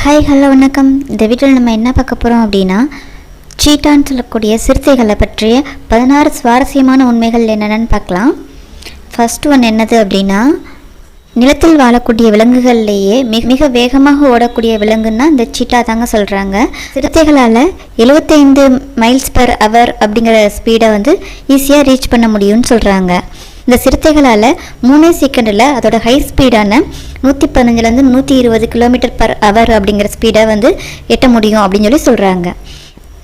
Hi hello வணக்கம். இந்த வீட்டில் நம்ம என்ன பார்க்க போகிறோம் அப்படின்னா, சீட்டான்னு சொல்லக்கூடிய சிறுத்தைகளை பற்றிய 16 சுவாரஸ்யமான உண்மைகள் என்னென்னு பார்க்கலாம். ஃபர்ஸ்ட் ஒன் என்னது அப்படின்னா, நிலத்தில் வாழக்கூடிய விலங்குகள்லேயே மிக வேகமாக ஓடக்கூடிய விலங்குன்னா இந்த சீட்டா தாங்க சொல்கிறாங்க. சிறுத்தைகளால் 75 மைல்ஸ்/ஹவர் அப்படிங்கிற ஸ்பீடை ஈஸியாக ரீச் பண்ண முடியும்னு சொல்கிறாங்க. இந்த சிறுத்தைகளால் 3 செகண்டில் அதோட ஹை ஸ்பீடான 115 120 km/h அப்படிங்கிற ஸ்பீடை எட்ட முடியும் அப்படின்னு சொல்கிறாங்க.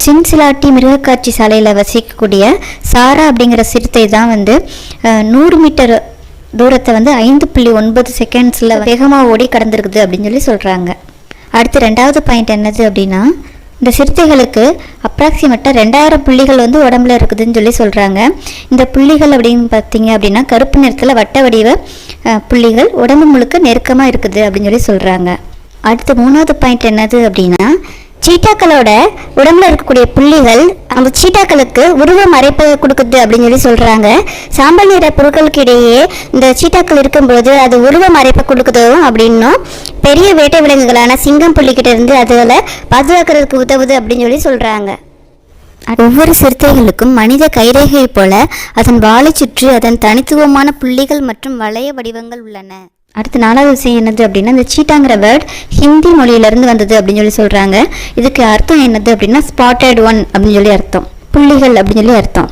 சின்சிலாட்டி மிருகக்காட்சி சாலையில் வசிக்கக்கூடிய சாரா அப்படிங்கிற சிறுத்தை தான் 100 மீட்டர் தூரத்தை 5.9 செகண்ட்ஸில் வேகமாக ஓடி கடந்திருக்குது அப்படின்னு சொல்கிறாங்க. அடுத்து ரெண்டாவது பாயிண்ட் என்னது அப்படின்னா, இந்த சிறுத்தைகளுக்கு அப்ராக்சிமேட்டாக 2000 புள்ளிகள் உடம்புல இருக்குதுன்னு சொல்கிறாங்க. இந்த புள்ளிகள் அப்படின்னு பார்த்தீங்க அப்படின்னா கருப்பு நிறத்தில் வட்ட வடிவ புள்ளிகள் உடம்பு முழுக்க நெருக்கமாக இருக்குது அப்படின்னு சொல்கிறாங்க. அடுத்து மூணாவது பாயிண்ட் என்னது அப்படின்னா, சீட்டாக்களோட உடம்புல இருக்கக்கூடிய புள்ளிகள் அந்த சீட்டாக்களுக்கு உருவ மறைப்பு கொடுக்குது அப்படின்னு சொல்கிறாங்க. சாம்பல் நிற பொருட்களுக்கு இடையே இந்த சீட்டாக்கள் இருக்கும்பொழுது அது உருவ மறைப்பை கொடுக்குதோ அப்படின்னும், பெரிய வேட்டை விலங்குகளான சிங்கம் புள்ளிக்கிட்ட இருந்து அதில் பாதுகாக்கிறதுக்கு உதவுது அப்படின்னு சொல்கிறாங்க. ஒவ்வொரு சிறுத்தைகளுக்கும் மனித கைரேகை போல அதன் வாளை சுற்றி அதன் தனித்துவமான புள்ளிகள் மற்றும் வளைய வடிவங்கள் உள்ளன. அடுத்த நாலாவது விஷயம் என்னது அப்படின்னா, இந்த சீட்டாங்கிற வேர்ட் ஹிந்தி மொழியிலேருந்து வந்தது அப்படின்னு சொல்கிறாங்க. இதுக்கு அர்த்தம் என்னது அப்படின்னா, ஸ்பாட்டட் ஒன் அப்படின்னு அர்த்தம், புள்ளிகள் அப்படின்னு அர்த்தம்.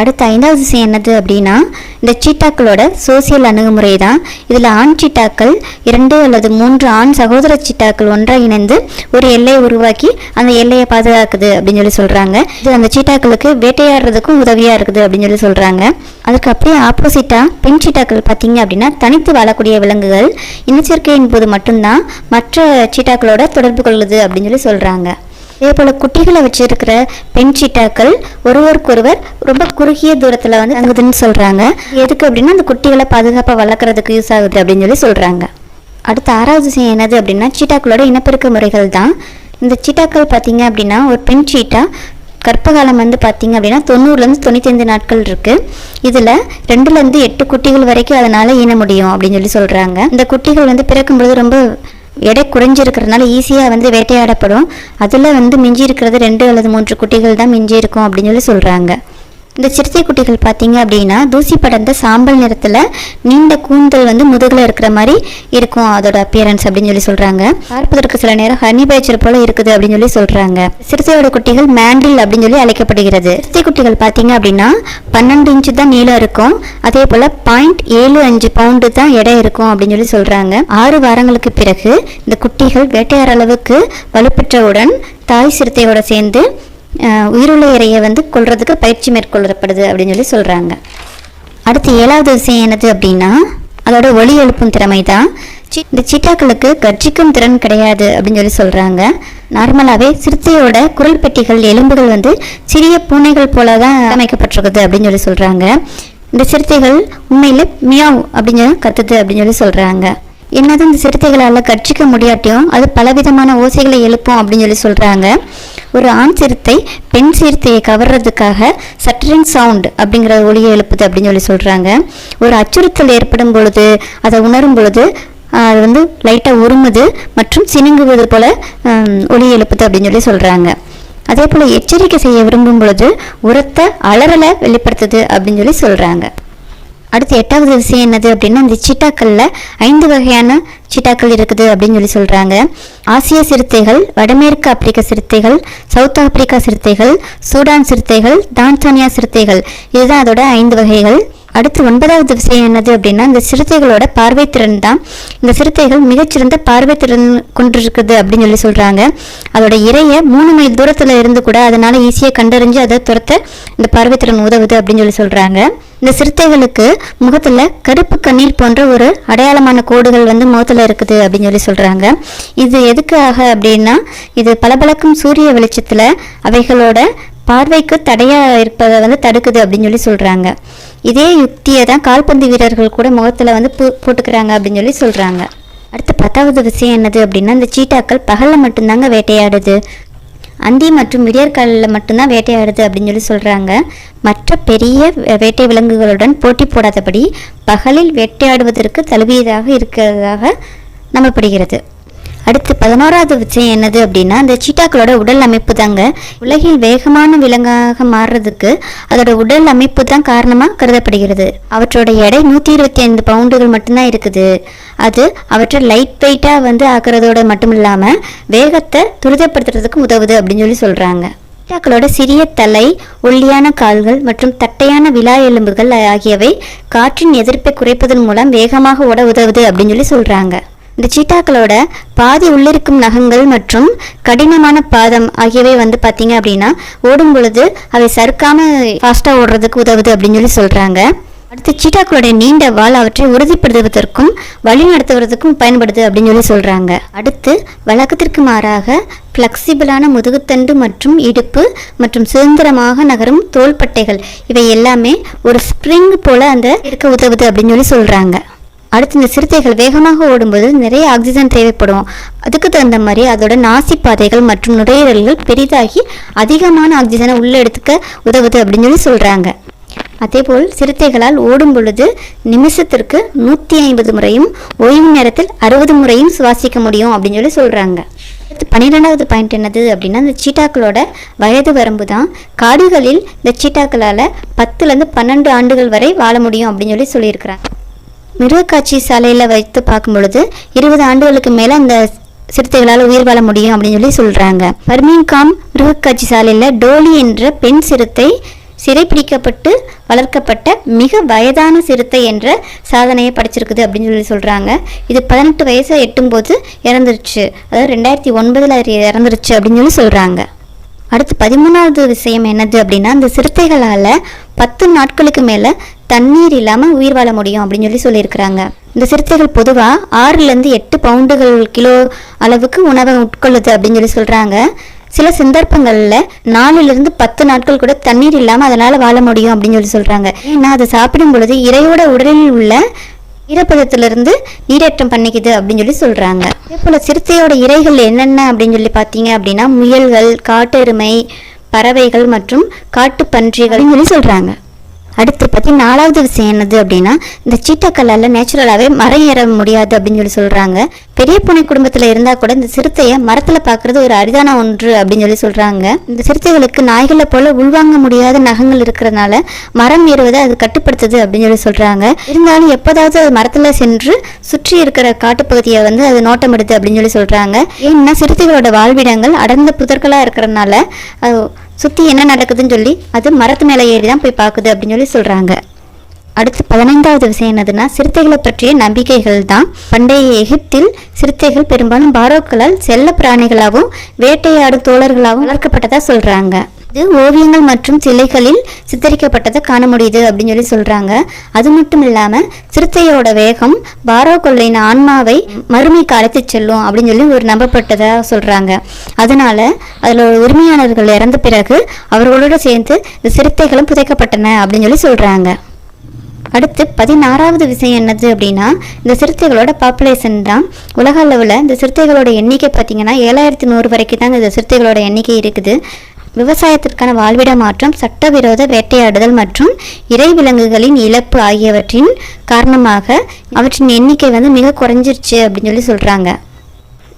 அடுத்த ஐந்தாவது விஷயம் என்னது அப்படின்னா, இந்த சீட்டாக்களோட சோசியல் அணுகுமுறை தான். இதில் ஆண் சீட்டாக்கள் 2 அல்லது 3 ஆண் சகோதர சீட்டாக்கள் ஒன்றாக இணைந்து ஒரு எல்லையை உருவாக்கி அந்த எல்லையை பாதுகாக்குது அப்படின்னு சொல்கிறாங்க. இது அந்த சீட்டாக்களுக்கு வேட்டையாடுறதுக்கும் உதவியாக இருக்குது அப்படின்னு சொல்கிறாங்க. அதுக்கு அப்படியே ஆப்போசிட்டாக பெண் சீட்டாக்கள் பார்த்தீங்க அப்படின்னா, தனித்து வாழக்கூடிய விலங்குகள். இனச்சேர்க்கையின் போது மட்டும்தான் மற்ற சீட்டாக்களோட தொடர்பு கொள்ளுது அப்படின்னு சொல்கிறாங்க. இதே போல் குட்டிகளை வச்சிருக்கிற பெண் சீட்டாக்கள் ஒருவருக்கொருவர் ரொம்ப குறுகிய தூரத்தில் தங்குதுன்னு சொல்கிறாங்க. எதுக்கு அப்படின்னா, அந்த குட்டிகளை பாதுகாப்பாக வளர்க்குறதுக்கு யூஸ் ஆகுது அப்படின்னு சொல்கிறாங்க. அடுத்த ஆறாவது விஷயம் என்னது அப்படின்னா, சீட்டாக்களோட இனப்பெருக்க முறைகள் தான். இந்த சீட்டாக்கள் பார்த்தீங்க அப்படின்னா, ஒரு பெண் சீட்டா கர்ப்பகாலம் பார்த்தீங்க அப்படின்னா 90 to 95 நாட்கள் இருக்குது. இதில் 2 to 8 குட்டிகள் வரைக்கும் அதனால் ஈன முடியும் அப்படின்னு சொல்கிறாங்க. இந்த குட்டிகள் பிறக்கும்பொழுது ரொம்ப எடை குறைஞ்சிருக்கிறதுனால ஈஸியாக வேட்டையாடப்படும். அதில் மிஞ்சி இருக்கிறது 2 அல்லது 3 குட்டிகள் தான் மிஞ்சி இருக்கும் அப்படின்னு சொல்கிறாங்க. இந்த சிறுத்தை குட்டிகள் பார்த்தீங்க அப்படின்னா தூசி படர்ந்த சாம்பல் நிறத்தில் நீண்ட கூந்தல் முதுகில் இருக்கிற மாதிரி இருக்கும் அதோட அப்பியரன்ஸ் அப்படின்னு சொல்கிறாங்க. பார்ப்பதற்கு சில நேரம் ஹனி பேச்சர் போல இருக்குது அப்படின்னு சொல்கிறாங்க. சிறுத்தையோட குட்டிகள் மேண்டில் அப்படின்னு அழைக்கப்படுகிறது. சிறுத்தை குட்டிகள் பார்த்தீங்க அப்படின்னா 12 இன்ச்சு தான் நீளம் இருக்கும். அதே போல் 0.75 பவுண்டு தான் எடை இருக்கும் அப்படின்னு சொல்கிறாங்க. 6 வாரங்களுக்கு பிறகு இந்த குட்டிகள் வேட்டையாட அளவுக்கு வலுப்பெற்றவுடன் தாய் சிறுத்தையோட சேர்ந்து உயிருள்ள இறையை கொல்றதுக்கு பயிற்சி மேற்கொள்ளப்படுது அப்படின்னு சொல்கிறாங்க. அடுத்து 7வது விஷயம் என்னது அப்படின்னா, அதோட ஒலி எழுப்பும் திறமை தான். இந்த சீட்டாக்களுக்கு கர்ஜிக்கும் திறன் கிடையாது அப்படின்னு சொல்கிறாங்க. நார்மலாகவே சிறுத்தையோட குரல் பெட்டிகள் எலும்புகள் சிறிய பூனைகள் போல தான் அமைக்கப்பட்டிருக்குது அப்படின்னு சொல்கிறாங்க. இந்த சிறுத்தைகள் உண்மையில் மியாவ் அப்படின்னு கத்துது அப்படின்னு சொல்கிறாங்க. என்னதான் இந்த சிறுத்தைகளால் கர்ஜிக்க முடியாட்டியும் அது பலவிதமான ஓசைகளை எழுப்பும் அப்படின்னு சொல்கிறாங்க. ஒரு ஆண் சிறுத்தை பெண் சிறுத்தையை கவர்றதுக்காக சட்டரிங் சவுண்ட் அப்படிங்கிற ஒலியை எழுப்புது அப்படின்னு சொல்கிறாங்க. ஒரு அச்சுறுத்தல் ஏற்படும் பொழுது அதை உணரும் பொழுது அது லைட்டாக உருமுது மற்றும் சினுங்குவது போல ஒலி எழுப்புது அப்படின்னு சொல்கிறாங்க. அதே போல் எச்சரிக்கை செய்ய விரும்பும் பொழுது உரத்த அலறலை வெளிப்படுத்துது அப்படின்னு சொல்கிறாங்க. அடுத்து 8வது விஷயம் என்னது அப்படின்னா, இந்த சீட்டாக்களில் 5 வகையான சீட்டாக்கள் இருக்குது அப்படின்னு சொல்கிறாங்க. ஆசிய சிறுத்தைகள், வடமேற்கு ஆப்பிரிக்க சிறுத்தைகள், சவுத் ஆப்பிரிக்கா சிறுத்தைகள், சூடான் சிறுத்தைகள், டான்சானியா சிறுத்தைகள், இதுதான் அதோட 5 வகைகள். அடுத்து 9வது விஷயம் என்னது அப்படின்னா, இந்த சிறுத்தைகளோட பார்வைத்திறன் தான். இந்த சிறுத்தைகள் மிகச்சிறந்த பார்வைத்திறன் கொண்டிருக்குது அப்படின்னு சொல்கிறாங்க. அதோட இறையை 3 மைல் தூரத்தில் இருந்து கூட அதனால் ஈஸியாக கண்டறிஞ்சு அதை துரத்த இந்த பார்வைத்திறன் உதவுது அப்படின்னு சொல்கிறாங்க. இந்த சிறுத்தைகளுக்கு முகத்தில் கருப்பு கண்ணீர் போன்ற ஒரு அடையாளமான கோடுகள் முகத்தில் இருக்குது அப்படின்னு சொல்கிறாங்க. இது எதுக்காக அப்படின்னா, இது பளபளக்கும் சூரிய வெளிச்சத்தில் அவைகளோட பார்வைக்கு தடையாக இருப்பதை தடுக்குது அப்படின்னு சொல்கிறாங்க. இதே யுக்தியை தான் கால்பந்து வீரர்கள் கூட முகத்தில் போட்டுக்கிறாங்க அப்படின்னு சொல்கிறாங்க. அடுத்து 10வது விஷயம் என்னது அப்படின்னா, இந்த சீட்டாக்கள் பகலில் மட்டும்தாங்க வேட்டையாடுது. அந்தி மற்றும் விடியற்காலில் மட்டும்தான் வேட்டையாடுது அப்படின்னு சொல்கிறாங்க. மற்ற பெரிய வேட்டை விலங்குகளுடன் போட்டி போடாதபடி பகலில் வேட்டையாடுவதற்கு தழுவியதாக இருக்கிறதாக நம்பப்படுகிறது. அடுத்து 11வது விஷயம் என்னது அப்படின்னா இந்த சீட்டாக்களோட உடல் அமைப்பு தாங்க. உலகில் வேகமான விலங்காக மாறுறதுக்கு அதோட உடல் அமைப்பு தான் காரணமாக கருதப்படுகிறது. அவற்றோட எடை 125 பவுண்டுகள் மட்டும்தான் இருக்குது. அது அவற்றை லைட் வெயிட்டாக ஆக்குறதோட மட்டும் இல்லாமல் வேகத்தை துரிதப்படுத்துறதுக்கு உதவுது அப்படின்னு சொல்கிறாங்க. சீட்டாக்களோட சிறிய தலை, ஒல்லியான கால்கள் மற்றும் தட்டையான விலா எலும்புகள் ஆகியவை காற்றின் எதிர்ப்பை குறைப்பதன் மூலம் வேகமாக ஓட உதவுது அப்படின்னு சொல்கிறாங்க. இந்த சீட்டாக்களோட பாதி உள்ளிருக்கும் நகங்கள் மற்றும் கடினமான பாதம் ஆகியவை பார்த்தீங்க அப்படின்னா ஓடும் பொழுது அவை சறுக்காமல் ஃபாஸ்ட்டாக ஓடுறதுக்கு உதவுது அப்படின்னு சொல்கிறாங்க. அடுத்து சீட்டாக்களுடைய நீண்ட வால் அவற்றை உறுதிப்படுத்துவதற்கும் வழி நடத்துவதற்கும் பயன்படுது அப்படின்னு சொல்கிறாங்க. அடுத்து வழக்கத்திற்கு மாறாக ஃப்ளெக்சிபிளான முதுகுத்தண்டு மற்றும் இடுப்பு மற்றும் சுதந்திரமாக நகரும் தோள்பட்டைகள் இவை எல்லாமே ஒரு ஸ்ப்ரிங் போல இருக்க உதவுது அப்படின்னு சொல்கிறாங்க. அடுத்து இந்த சிறுத்தைகள் வேகமாக ஓடும்போது நிறைய ஆக்சிஜன் தேவைப்படும். அதுக்கு தகுந்த மாதிரி அதோட நாசி பாதைகள் மற்றும் நுரையீரல்கள் பெரிதாகி அதிகமான ஆக்சிஜனை உள்ளே எடுத்துக்க உதவுது அப்படின்னு சொல்கிறாங்க. அதேபோல் சிறுத்தைகளால் ஓடும் பொழுது நிமிஷத்திற்கு 150 முறையும் ஓய்வு நேரத்தில் 60 முறையும் சுவாசிக்க முடியும் அப்படின்னு சொல்கிறாங்க. 12வது பாயிண்ட் என்னது அப்படின்னா இந்த சீட்டாக்களோட வயது வரம்பு தான். காடுகளில் இந்த சீட்டாக்களால் 10லேருந்து 12 ஆண்டுகள் வரை வாழ முடியும் அப்படின்னு சொல்லியிருக்கிறாங்க. மிருகக்காட்சி சாலையில் வைத்து பார்க்கும் பொழுது 20 ஆண்டுகளுக்கு மேலே அந்த சிறுத்தைகளால் உயிர் வாழ முடியும் அப்படின்னு சொல்கிறாங்க. பர்மிங்காம் மிருகக்காட்சி சாலையில் டோலி என்ற பெண் சிறுத்தை சிறைப்பிடிக்கப்பட்டு வளர்க்கப்பட்ட மிக வயதான சிறுத்தை என்ற சாதனையை படைச்சிருக்குது அப்படின்னு சொல்கிறாங்க. இது 18 வயசை எட்டும்போது இறந்துருச்சு. அதாவது 2009 இறந்துருச்சு அப்படின்னு சொல்கிறாங்க. அடுத்து 13வது விஷயம் என்னது அப்படின்னா இந்த சிறுத்தைகளால் 10 நாட்களுக்கு மேலே தண்ணீர் இல்லாமல் உயிர் வாழ முடியும் அப்படின்னு சொல்லியிருக்கிறாங்க. இந்த சிறுத்தைகள் பொதுவாக 6லேருந்து 8 பவுண்டுகள் கிலோ அளவுக்கு உணவை உட்கொள்ளுது அப்படின்னு சொல்கிறாங்க. சில சந்தர்ப்பங்களில் 4லிருந்து 10 நாட்கள் கூட தண்ணீர் இல்லாமல் அதனால் வாழ முடியும் அப்படின்னு சொல்கிறாங்க. ஏன்னா அதை சாப்பிடும் பொழுது இரையோட உடலில் உள்ள ஈரப்பதத்திலிருந்து நீரேற்றம் பண்ணிக்குது அப்படின்னு சொல்கிறாங்க. அதே போல் சிறுத்தையோட இரைகள் என்னென்ன அப்படின்னு பார்த்தீங்க அப்படின்னா முயல்கள், காட்டெருமை, பறவைகள் மற்றும் காட்டுப்பன்றிகள் அப்படின்னு சொல்கிறாங்க. அடுத்து 14வது விஷயம் என்னது அப்படின்னா இந்த சீட்டாக்களால் நேச்சுரலாகவே மரம் ஏற முடியாது அப்படின்னு சொல்கிறாங்க. பெரிய பூனை குடும்பத்தில் இருந்தால் கூட இந்த சிறுத்தையை மரத்தில் பார்க்குறது ஒரு அரிதான ஒன்று அப்படின்னு சொல்கிறாங்க. இந்த சிறுத்தைகளுக்கு நாய்களை போல் உள்வாங்க முடியாத நகங்கள் இருக்கிறதுனால மரம் ஏறுவதை அது கட்டுப்படுத்துது அப்படின்னு சொல்கிறாங்க. இருந்தாலும் எப்போதாவது அது மரத்தில் சென்று சுற்றி இருக்கிற காட்டுப்பகுதியை அது நோட்டமிடுது அப்படின்னு சொல்கிறாங்க. ஏன்னா சிறுத்தைகளோட வாழ்விடங்கள் அடர்ந்த புதர்களாக இருக்கிறதுனால அது சுற்றி என்ன நடக்குதுன்னு சொல்லி அது மரத்து மேலே ஏறி தான் போய் பார்க்குது அப்படின்னு சொல்கிறாங்க. அடுத்து 15வது விஷயம் என்னதுன்னா சிறுத்தைகளை பற்றிய நம்பிக்கைகள் தான். பண்டைய எகிப்தில் சிறுத்தைகள் பெரும்பாலும் பாரோக்களால் செல்ல பிராணிகளாகவும் வேட்டையாடும் தோழர்களாகவும் வளர்க்கப்பட்டதாக சொல்கிறாங்க. இது ஓவியங்கள் மற்றும் சிலைகளில் சித்தரிக்கப்பட்டதை காண முடியுது அப்படின்னு சொல்கிறாங்க. அது மட்டும் இல்லாமல் சிறுத்தையோட வேகம் பாரோக்களின் ஆன்மாவை மறுமைக்கு அழைத்து செல்லும் அப்படின்னு ஒரு நம்பப்பட்டதாக சொல்கிறாங்க. அதனால் அதில் உரிமையாளர்கள் இறந்த பிறகு அவர்களோடு சேர்ந்து இந்த சிறுத்தைகளும் புதைக்கப்பட்டன அப்படின்னு சொல்கிறாங்க. அடுத்து 16வது விஷயம் என்னது அப்படின்னா இந்த சிறுத்தைகளோட பாப்புலேஷன் தான். உலக அளவில் இந்த சிறுத்தைகளோட எண்ணிக்கை பார்த்திங்கன்னா 7100 வரைக்கும் தாங்க இந்த சிறுத்தைகளோட எண்ணிக்கை இருக்குது. விவசாயத்திற்கான வாழ்விட மாற்றம், சட்டவிரோத வேட்டையாடுதல் மற்றும் இறை விலங்குகளின் இழப்பு ஆகியவற்றின் காரணமாக அவற்றின் எண்ணிக்கை மிக குறைஞ்சிருச்சு அப்படின்னு சொல்கிறாங்க.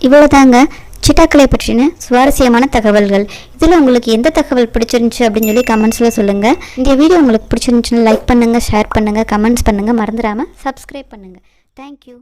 இவ்வளோதாங்க சீட்டாக்களை பற்றின சுவாரஸ்யமான தகவல்கள். இதில் உங்களுக்கு எந்த தகவல் பிடிச்சிருந்துச்சு அப்படின்னு கமெண்ட்ஸில் சொல்லுங்கள். இந்த வீடியோ உங்களுக்கு பிடிச்சிருந்துச்சுன்னா லைக் பண்ணுங்கள், ஷேர் பண்ணுங்கள், கமெண்ட்ஸ் பண்ணுங்கள். மறந்துடாமல் சப்ஸ்கிரைப் பண்ணுங்கள். தேங்க்யூ.